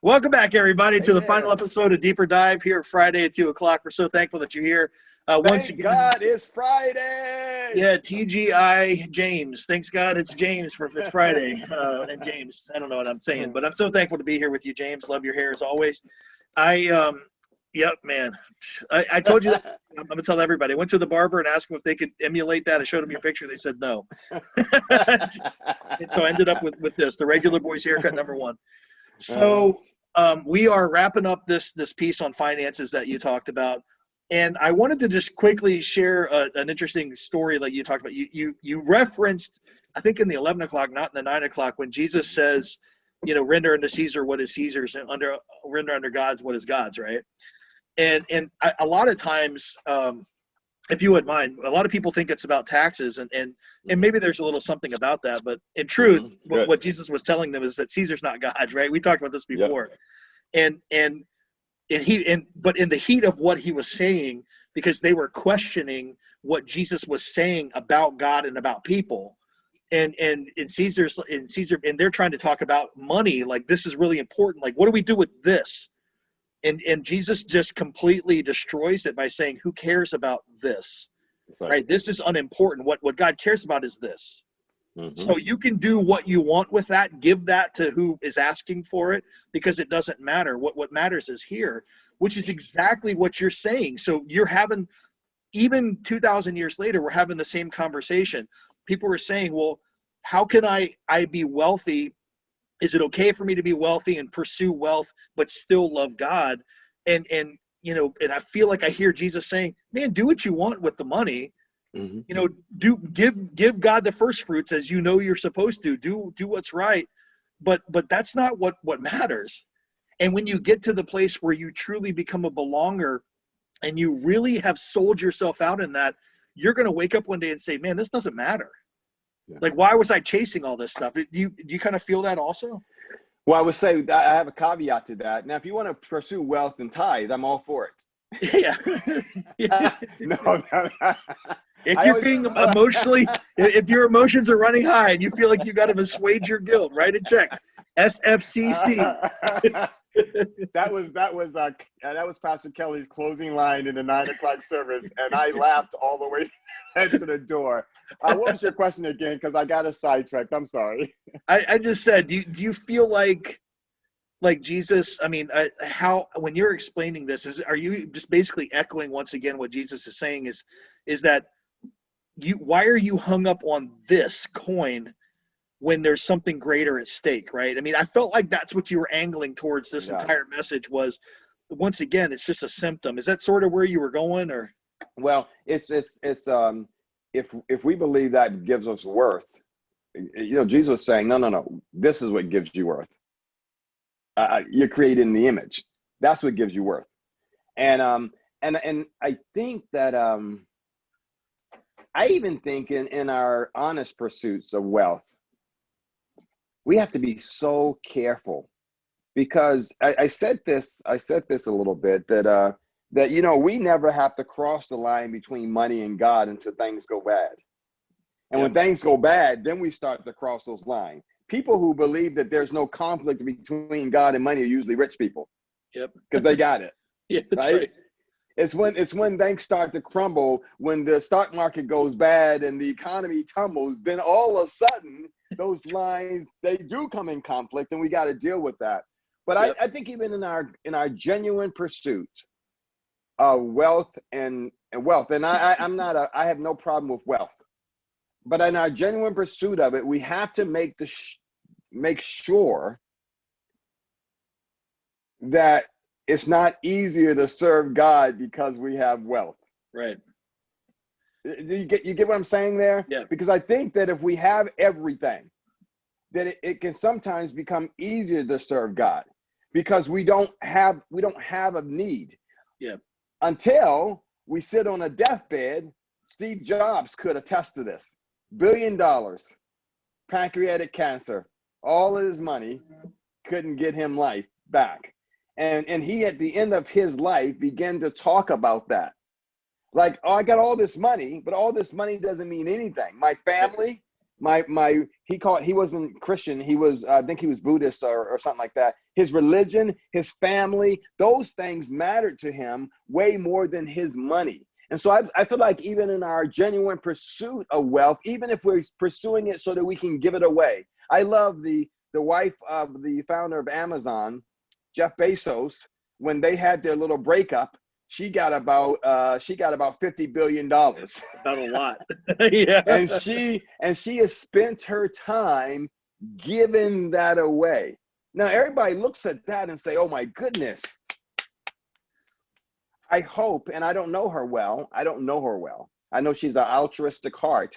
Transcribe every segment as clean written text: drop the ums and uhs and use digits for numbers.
Welcome back, everybody, Hey to the final there. episode of Deeper Dive here Friday at 2 o'clock. We're so thankful that you're here. Once Thank again, God it's Friday. yeah, TGI James. Thanks God it's James for it's Friday. And James, I don't know what I'm saying, but I'm so thankful to be here with you, James. Love your hair as always. Yep, man. I told you that. I'm going to tell everybody. I went to the barber and asked them if they could emulate that. I showed them your picture. They said no. And so I ended up with this, the regular boy's haircut number one. uh, So we are wrapping up this piece on finances that you talked about, and I wanted to just quickly share an interesting story that you talked about. You referenced, I think, in the 11 o'clock, not in the 9 o'clock, when Jesus says, render unto Caesar what is Caesar's, and render under God's what is God's, right? And a lot of times, if you wouldn't mind, a lot of people think it's about taxes, and maybe there's a little something about that, but in truth, good. what Jesus was telling them is that Caesar's not God, right? We talked about this Yep. before, and but in the heat of what he was saying, because they were questioning what Jesus was saying about God and about people, and Caesar, and they're trying to talk about money, like this is really important, like what do we do with this? And Jesus just completely destroys it by saying, who cares about this? That's right. Right? This is unimportant. What God cares about is this. Mm-hmm. So you can do what you want with that, give that to who is asking for it, because it doesn't matter. What matters is here, which is exactly what you're saying. So you're having, even 2,000 years later, we're having the same conversation. People were saying, well, how can I be wealthy? Is it okay for me to be wealthy and pursue wealth but still love God? And I feel like I hear Jesus saying, man, do what you want with the money. Mm-hmm. Do give God the first fruits, as you're supposed to. Do what's right, but that's not what matters. And when you get to the place where you truly become a belonger and you really have sold yourself out in that, you're going to wake up one day and say, man, this doesn't matter. Yeah. Like, why was I chasing all this stuff? Do you kind of feel that also? Well, I would say I have a caveat to that. Now, if you want to pursue wealth and tithe, I'm all for Yeah. it. No, no, no. If I you're always feeling emotionally, if your emotions are running high and you feel like you got to assuage your guilt, write a check, SFCC. that was Pastor Kelly's closing line in the 9 o'clock service, and I laughed all the way to the door. What was your question again? Because I got a sidetracked. I'm sorry. I just said, do you feel like Jesus? I mean, how, when you're explaining this, are you just basically echoing once again what Jesus is saying? Is that why are you hung up on this coin when there's something greater at stake, right? I mean, I felt like that's what you were angling towards. This Yeah. entire message was, once again, it's just a symptom. Is that sort of where you were going, or? Well, it's if we believe that gives us worth, Jesus was saying, no, this is what gives you worth. You're created in the image. That's what gives you worth. And I think that I even think in our honest pursuits of wealth, we have to be so careful, because I said this a little bit, that we never have to cross the line between money and God until things go bad. And Yep. when things go bad, then we start to cross those lines. People who believe that there's no conflict between God and money are usually rich people. Yep. Because they got it. Yeah, that's right. It's when things start to crumble, when the stock market goes bad and the economy tumbles, then all of a sudden those lines, they do come in conflict, and we got to deal with that. But Yep. I think even in our genuine pursuit of wealth and wealth, and I have no problem with wealth, but in our genuine pursuit of it, we have to make sure that it's not easier to serve God because we have wealth. Right. You get what I'm saying there? Yeah. Because I think that if we have everything, that it can sometimes become easier to serve God, because we don't have a need. Yeah. Until we sit on a deathbed. Steve Jobs could attest to this. $1 billion, pancreatic cancer, all of his money couldn't get him life back. And he, at the end of his life, began to talk about that. Like, oh, I got all this money, but all this money doesn't mean anything. My family, he wasn't Christian. He was, I think he was Buddhist or something like that. His religion, his family, those things mattered to him way more than his money. And so I feel like even in our genuine pursuit of wealth, even if we're pursuing it so that we can give it away. I love the wife of the founder of Amazon, Jeff Bezos, when they had their little breakup, she got about $50 billion. About a lot. Yeah. And she has spent her time giving that away. Now everybody looks at that and say, oh my goodness. I hope, and I don't know her well. I know she's an altruistic heart,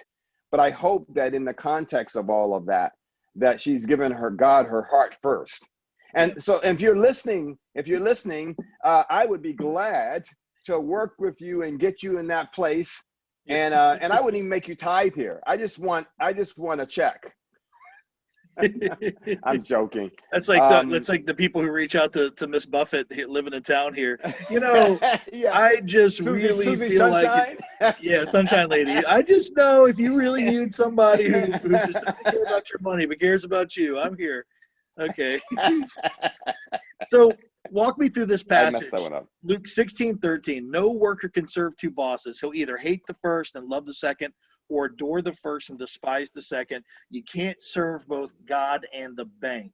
but I hope that in the context of all of that, that she's given her God her heart first. And so if you're listening, I would be glad to work with you and get you in that place. And I wouldn't even make you tithe here. I just want a check. I'm joking. That's like the people who reach out to Miss Buffett living in town here. You know, yeah. I just Susie really feel Sunshine? like yeah, Sunshine Lady. I just know if you really need somebody who just doesn't care about your money but cares about you, I'm here. Okay. So walk me through this I messed passage. that one up. Luke 16:13. No worker can serve two bosses. He'll either hate the first and love the second, or adore the first and despise the second. You can't serve both God and the bank.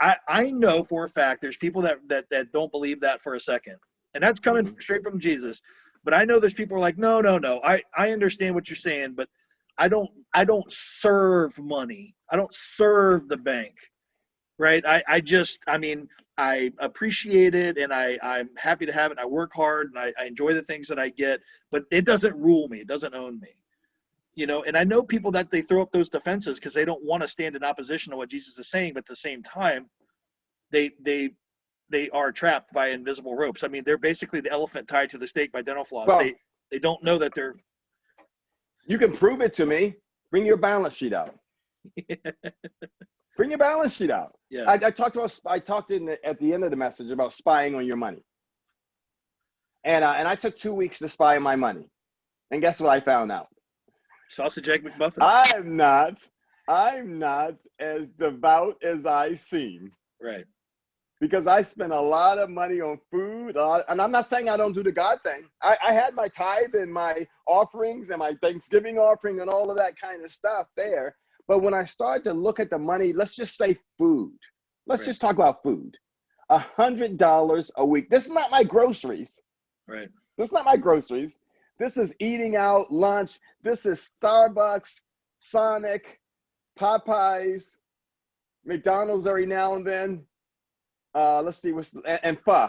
I know for a fact there's people that don't believe that for a second. And that's coming straight from Jesus. But I know there's people who are like, no. I understand what you're saying, but I don't serve money. I don't serve the bank. Right. I appreciate it and I'm happy to have it. And I work hard and I enjoy the things that I get, but it doesn't rule me. It doesn't own me. You know, and I know people that they throw up those defenses because they don't want to stand in opposition to what Jesus is saying, but at the same time, they are trapped by invisible ropes. I mean, they're basically the elephant tied to the stake by dental floss. Well, they don't know that they're. You can prove it to me. Bring your balance sheet out. Bring your balance sheet out. Yeah. I talked at the end of the message about spying on your money. And I took 2 weeks to spy on my money. And guess what I found out? Sausage, egg, McMuffins. I'm not as devout as I seem. Right. Because I spend a lot of money on food. And I'm not saying I don't do the God thing. I had my tithe and my offerings and my Thanksgiving offering and all of that kind of stuff there. But when I started to look at the money, let's just say food. Let's just talk about food. $100 a week. This is not my groceries. Right. This is not my groceries. This is eating out, lunch. This is Starbucks, Sonic, Popeyes, McDonald's every now and then. Let's see, and pho.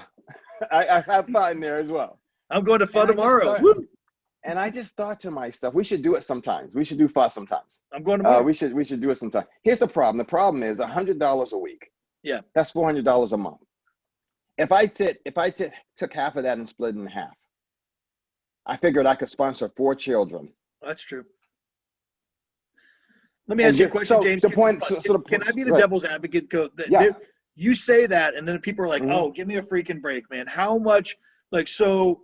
I have pho in there as well. I'm going to pho tomorrow. And I just thought to myself, we should do it sometimes. We should do pho sometimes. I'm going tomorrow. We should do it sometime. Here's the problem. The problem is $100 a week. Yeah. That's $400 a month. If I took half of that and split it in half, I figured I could sponsor 4 children. That's true. Let me ask you a question, James. Can I be the devil's advocate? You say that, and then people are like, oh, give me a freaking break, man. How much, so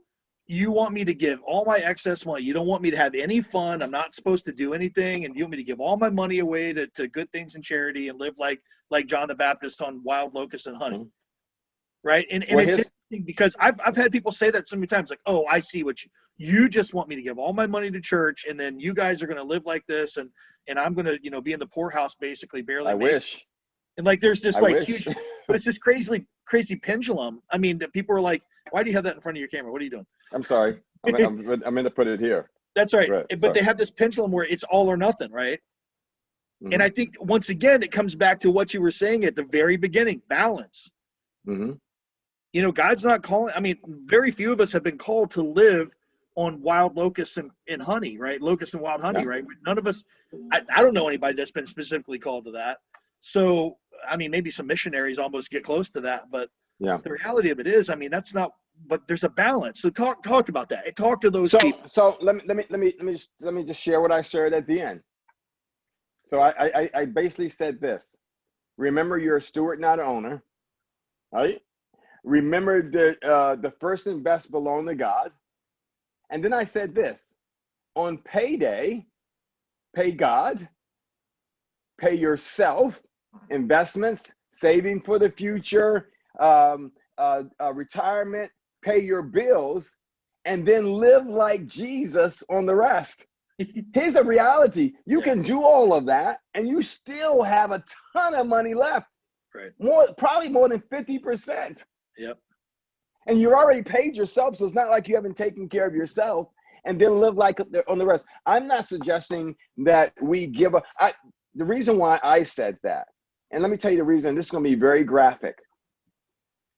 you want me to give all my excess money. You don't want me to have any fun. I'm not supposed to do anything. And you want me to give all my money away to good things in charity and live like John the Baptist on wild locusts and honey. Right. And it's interesting because I've had people say that so many times, like, oh, I see what you just want me to give all my money to church. And then you guys are going to live like this. And I'm going to, be in the poorhouse, basically barely. I wish. And there's this huge, but it's this crazy pendulum. I mean, people are like, why do you have that in front of your camera? What are you doing? I'm sorry. I'm going to put it here. That's right. But they have this pendulum where it's all or nothing, right? Mm-hmm. And I think, once again, it comes back to what you were saying at the very beginning, balance. Mm-hmm. God's not calling. I mean, very few of us have been called to live on wild locusts and honey, right? Locusts and wild honey, right? None of us, I don't know anybody that's been specifically called to that. So, I mean, maybe some missionaries almost get close to that, but the reality of it is, I mean, that's not, but there's a balance. So talk about that. Talk to those people. So let me just share what I shared at the end. So I basically said this: remember, you're a steward, not an owner, right? Remember the first and best belong to God. And then I said this: on payday, pay God, pay yourself, investments, saving for the future, retirement, pay your bills, and then live like Jesus on the rest. Here's a reality. You can do all of that and you still have a ton of money left. Right. Probably more than 50%. Yep. And you're already paid yourself, so it's not like you haven't taken care of yourself and then live like on the rest. I'm not suggesting that we give up. The reason why I said that, and let me tell you the reason, this is going to be very graphic,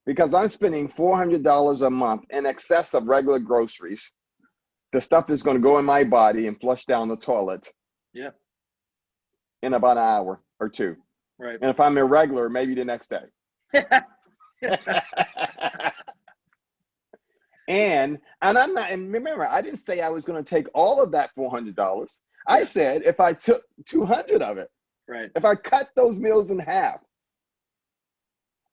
because I'm spending $400 a month in excess of regular groceries, the stuff that's going to go in my body and flush down the toilet. Yeah. In about an hour or two. Right. And if I'm irregular, maybe the next day. And I'm not, and remember, I didn't say I was going to take all of that $400. I said if I took 200 of it, right, if I cut those meals in half.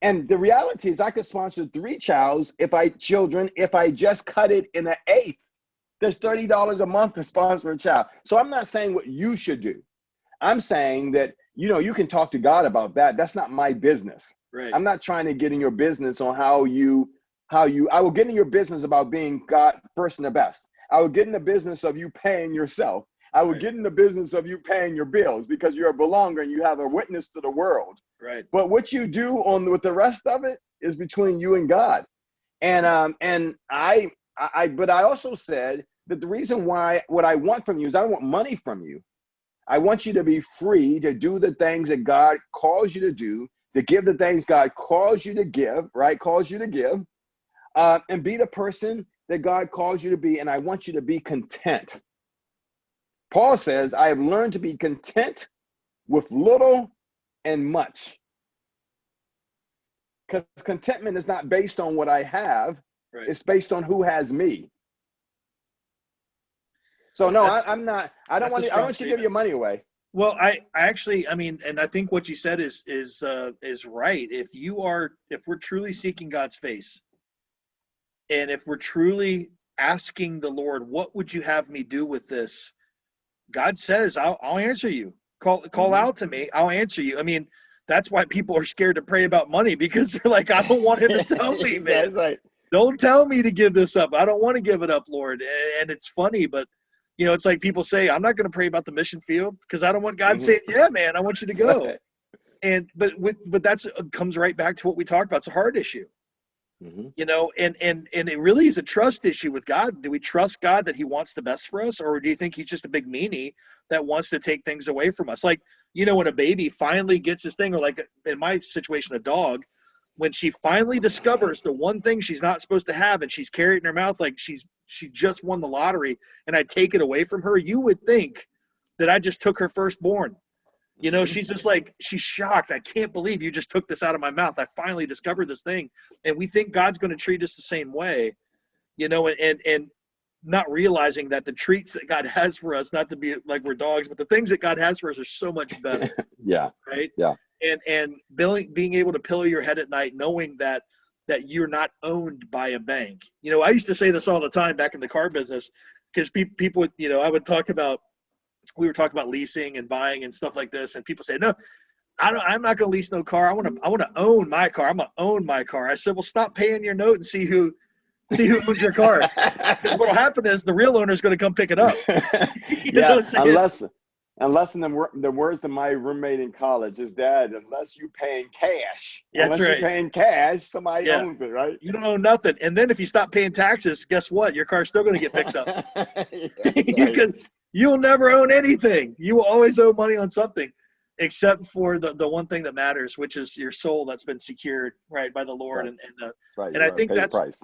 And the reality is I could sponsor 3 children if I just cut it in an eighth. There's $30 a month to sponsor a child. So I'm not saying what you should do. I'm saying that, you can talk to God about that. That's not my business. Right. I'm not trying to get in your business on I will get in your business about being God first and the best. I will get in the business of you paying yourself. I will get in the business of you paying your bills because you're a belonger and you have a witness to the world. Right. But what you do with the rest of it is between you and God. And but I also said that the reason why what I want from you is I don't want money from you. I want you to be free to do the things that God calls you to do, to give the things God calls you to give, right? Calls you to give, and be the person that God calls you to be. And I want you to be content. Paul says, I have learned to be content with little and much. Because contentment is not based on what I have. Right. It's based on who has me. So no, I'm not. I don't want you to give your money away. Well, I actually, and I think what you said is right. If we're truly seeking God's face, and if we're truly asking the Lord, what would you have me do with this? God says, I'll answer you. Call out to me. I'll answer you. That's why people are scared to pray about money, because they're like, I don't want him to tell me, man. That's right. Don't tell me to give this up. I don't want to give it up, Lord. And it's funny, but it's like people say, I'm not going to pray about the mission field because I don't want God saying, yeah, man, I want you to go. But that's comes right back to what we talked about. It's a heart issue, and it really is a trust issue with God. Do we trust God that he wants the best for us? Or do you think he's just a big meanie that wants to take things away from us? Like, when a baby finally gets his thing, or like in my situation, a dog, when she finally discovers the one thing she's not supposed to have and she's carried it in her mouth like she just won the lottery, and I take it away from her, you would think that I just took her firstborn. She's just like, she's shocked. I can't believe you just took this out of my mouth. I finally discovered this thing. And we think God's going to treat us the same way, and not realizing that the treats that God has for us, not to be like we're dogs, but the things that God has for us are so much better. Yeah. Right. Yeah. And being able to pillow your head at night, knowing that you're not owned by a bank. I used to say this all the time back in the car business, because people would, we were talking about leasing and buying and stuff like this. And people say, no, I'm not going to lease no car. I want to own my car. I'm going to own my car. I said, well, stop paying your note and see who owns your car. Because what will happen is the real owner is going to come pick it up. Unless in the words of my roommate in college, his dad, unless you're paying cash. That's right. You're paying cash, somebody owns it, right? You don't own nothing. And then if you stop paying taxes, guess what? Your car's still going to get picked up. You'll never own anything. You will always owe money on something, except for the one thing that matters, which is your soul that's been secured, right, by the Lord. Right. And I think that's price.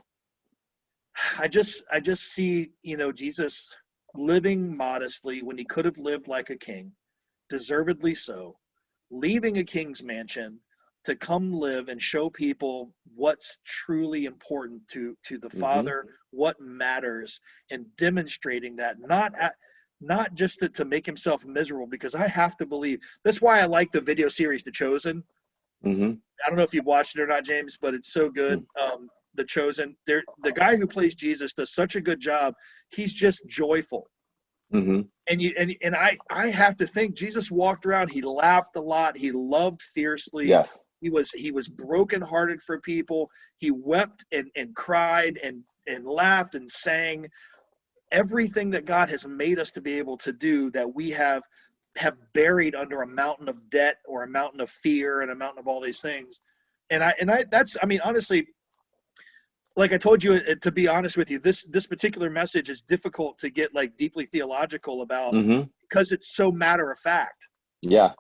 I just see, Jesus living modestly when he could have lived like a king, deservedly so, leaving a king's mansion to come live and show people what's truly important to the Father, what matters, and demonstrating that, not just to make himself miserable, because I have to believe. That's why I like the video series The Chosen. I don't know if you've watched it or not, James, but it's so good. The Chosen. The guy who plays Jesus does such a good job. He's just joyful. Mm-hmm. And I have to think Jesus walked around, he laughed a lot, he loved fiercely, Yes. he was brokenhearted for people, he wept and cried and laughed and sang. Everything that God has made us to be able to do, that we have buried under a mountain of debt or a mountain of fear and a mountain of all these things. And I that's, I mean, honestly, like I told you, to be honest with you, this particular message is difficult to get like deeply theological about, Mm-hmm. because it's so matter of fact. Yeah.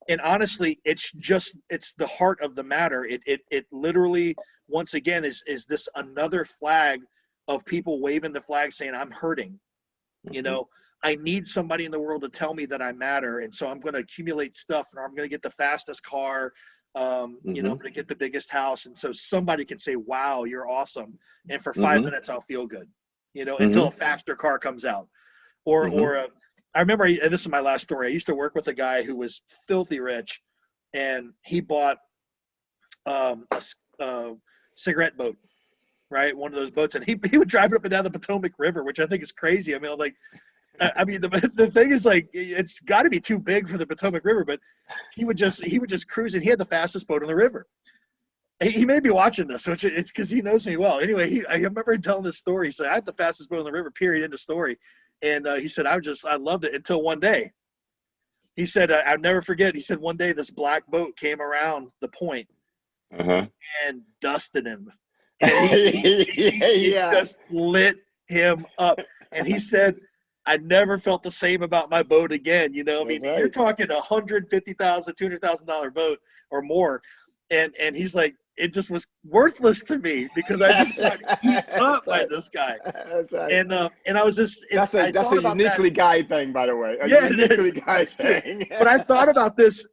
And honestly, it's the heart of the matter. It literally, once again, is this another flag of people waving the flag saying, I'm hurting. You Mm-hmm. know, I need somebody in the world to tell me that I matter. And so I'm going to accumulate stuff, and I'm going to get the fastest car. You know, Mm-hmm. I'm going to get the biggest house. And so somebody can say, wow, you're awesome. And for 5 minutes, Mm-hmm. I'll feel good, you know, until Mm-hmm. a faster car comes out. Or, Mm-hmm. I remember, and this is my last story. I used to work with a guy who was filthy rich, and he bought a cigarette boat, right? One of those boats. And he would drive it up and down the Potomac River, which I think is crazy. I mean, I'm like, I mean, the thing is, like, it's got to be too big for the Potomac River, but he would just cruise, and he had the fastest boat on the river. He may be watching this, which it's because he knows me well. Anyway, I remember him telling this story. He said, I had the fastest boat on the river, period, end of story. And he said, I loved it until one day. He said, I'll never forget. He said, one day this black boat came around the point Uh-huh. and dusted him. And he Yeah. just lit him up. And he said, I never felt the same about my boat again. You know, I mean, That's you're right. talking $150,000, $200,000 boat or more. And he's like, it just was worthless to me because I just got heat up That's by right. this guy. That's right. And I was just, I That's thought a about that. uniquely guy thing, by the way. A Yeah, it is. uniquely guy That's true. thing. But I thought about this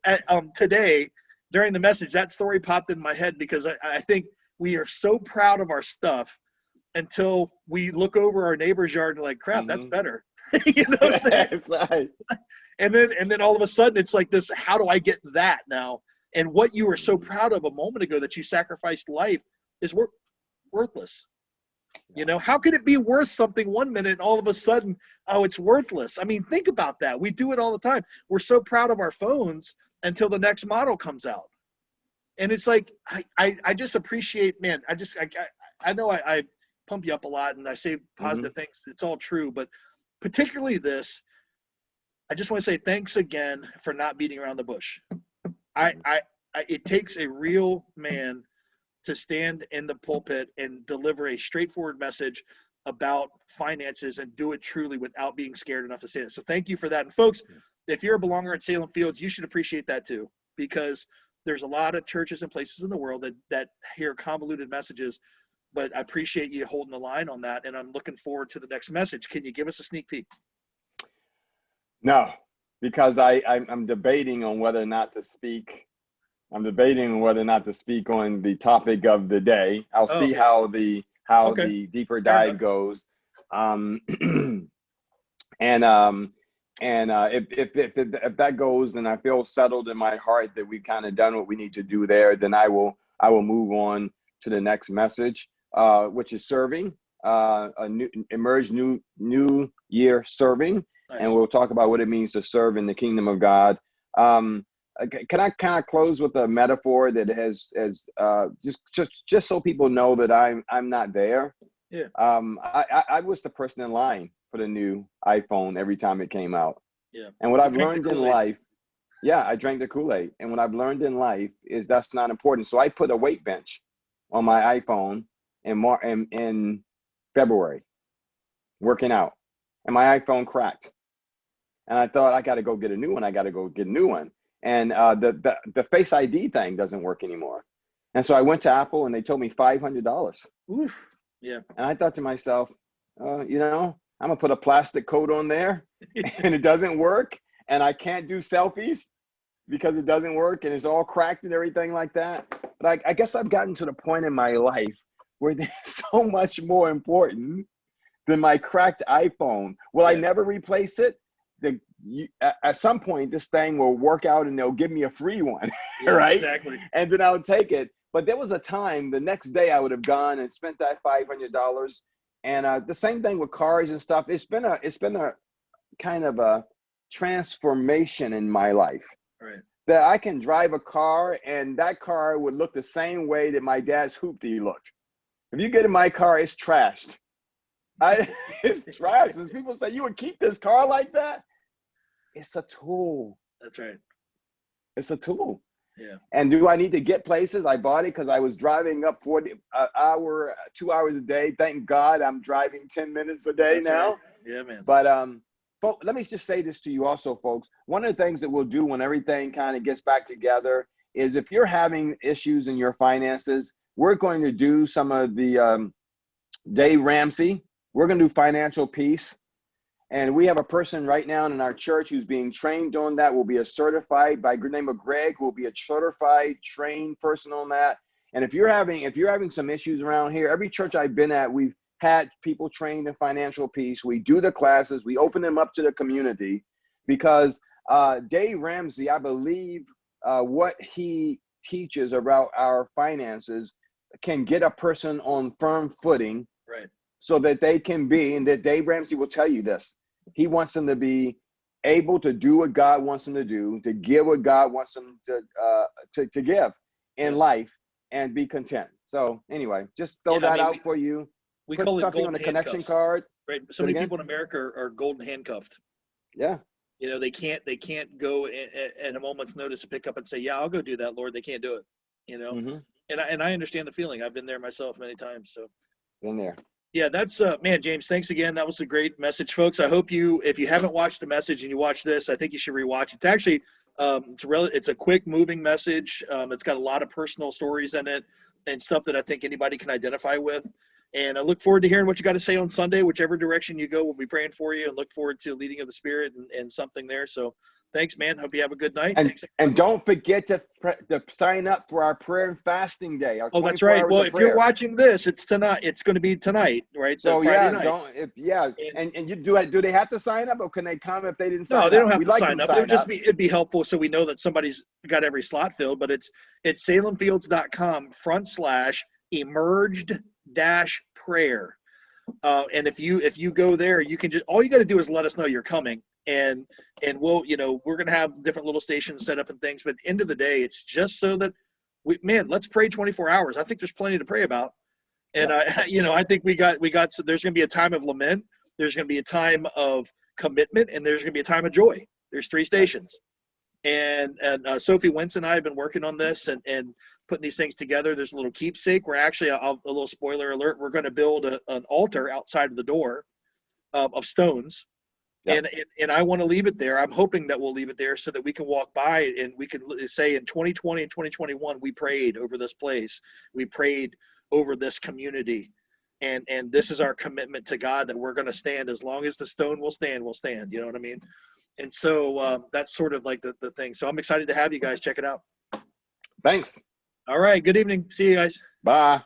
today during the message. That story popped in my head because I think we are so proud of our stuff until we look over our neighbor's yard and like, crap, that's Mm-hmm. better. You know what I'm saying? That's right. And then all of a sudden it's like this, how do I get that now? And what you were so proud of a moment ago that you sacrificed life is worthless. You know, how could it be worth something 1 minute and all of a sudden, oh, it's worthless? I mean, think about that. We do it all the time. We're so proud of our phones until the next model comes out. And it's like, I just appreciate, man, I know I pump you up a lot and I say positive Mm-hmm. things. It's all true, but particularly this, I just want to say thanks again for not beating around the bush. It takes a real man to stand in the pulpit and deliver a straightforward message about finances and do it truly without being scared enough to say it. So thank you for that. And folks, if you're a belonger at Salem Fields, you should appreciate that too, because there's a lot of churches and places in the world that hear convoluted messages, but I appreciate you holding the line on that. And I'm looking forward to the next message. Can you give us a sneak peek? No, because I'm debating on whether or not to speak. I'm debating on whether or not to speak on the topic of the day. I'll Oh, see okay. how the Okay. deeper Fair dive enough. goes. And if that goes and I feel settled in my heart that we've kind of done what we need to do there, then I will move on to the next message, which is serving, a new emerge new year serving. Nice. And we'll talk about what it means to serve in the kingdom of God. Can I kind of close with a metaphor that has just so people know that I'm not there? Yeah. I was the person in line for the new iPhone every time it came out. Yeah. And what You I've drank the learned in Kool-Aid. life, yeah, I drank the Kool-Aid. And what I've learned in life is that's not important. So I put a weight bench on my iPhone in February, working out, and my iPhone cracked. And I thought, I got to go get a new one. I got to go get a new one. And the Face ID thing doesn't work anymore. And so I went to Apple and they told me $500. Oof. Yeah. And I thought to myself, you know, I'm gonna put a plastic coat on there and it doesn't work. And I can't do selfies because it doesn't work and it's all cracked and everything like that. But I guess I've gotten to the point in my life where they're so much more important than my cracked iPhone. Will I never replace it? At some point, this thing will work out and they'll give me a free one, right? Exactly. And then I'll take it. But there was a time the next day I would have gone and spent that $500. And the same thing with cars and stuff. It's been a kind of a transformation in my life. Right. That I can drive a car and that car would look the same way that my dad's hoopty looked. If you get in my car, it's trashed. It's trashed. And people say, you would keep this car like that? It's a tool. That's right. It's a tool. Yeah. And do I need to get places? I bought it because I was driving up 2 hours a day. Thank God I'm driving 10 minutes a day now. Right. Yeah, man. But let me just say this to you also, folks. One of the things that we'll do when everything kind of gets back together is if you're having issues in your finances, we're going to do some of the Dave Ramsey. We're going to do financial peace. And we have a person right now in our church who's being trained on that. Will be a certified by the name of Greg, who will be a certified trained person on that. And if you're having some issues around here, every church I've been at, we've had people trained in financial peace. We do the classes, we open them up to the community because Dave Ramsey, I believe what he teaches about our finances can get a person on firm footing. Right. So that they can be, and that Dave Ramsey will tell you this, he wants them to be able to do what God wants them to do, to give what God wants them to give in life and be content. So anyway, just throw that out for you. We Put call it something golden on a connection handcuffs. card. Right. So many people in America are golden handcuffed. Yeah. You know, they can't go at a moment's notice to pick up and say, yeah, I'll go do that, Lord. They can't do it, you know? Mm-hmm. And I understand the feeling. I've been there myself many times. So been there. Yeah, that's man, James, thanks again. That was a great message, folks. I hope if you haven't watched the message and you watch this, I think you should rewatch it. It's actually it's a quick moving message. It's got a lot of personal stories in it and stuff that I think anybody can identify with. And I look forward to hearing what you got to say on Sunday. Whichever direction you go, we'll be praying for you and look forward to leading of the Spirit and something there. So thanks, man. Hope you have a good night. And don't forget to sign up for our prayer and fasting day. Oh, that's right. Well, if you're watching this, it's tonight. It's going to be tonight, right? So Friday night. And you do they have to sign up, or can they come if they didn't sign up? No, they don't have to sign up. It'd be helpful so we know that somebody's got every slot filled. But it's salemfields.com/emerged-prayer. And if you go there, you can all you got to do is let us know you're coming. And we'll, we're going to have different little stations set up and things. But at the end of the day, it's just so that let's pray 24 hours. I think there's plenty to pray about. And I think we got, so there's going to be a time of lament. There's going to be a time of commitment, and there's going to be a time of joy. There's 3 stations. And Sophie Wentz and I have been working on this and putting these things together. There's a little keepsake. We're actually, a little spoiler alert, we're going to build an altar outside of the door of stones. Yep. And I want to leave it there. I'm hoping that we'll leave it there so that we can walk by and we can say in 2020 and 2021, we prayed over this place. We prayed over this community. And this is our commitment to God that we're going to stand as long as the stone will stand, we'll stand. You know what I mean? And so that's sort of like the thing. So I'm excited to have you guys check it out. Thanks. All right. Good evening. See you guys. Bye.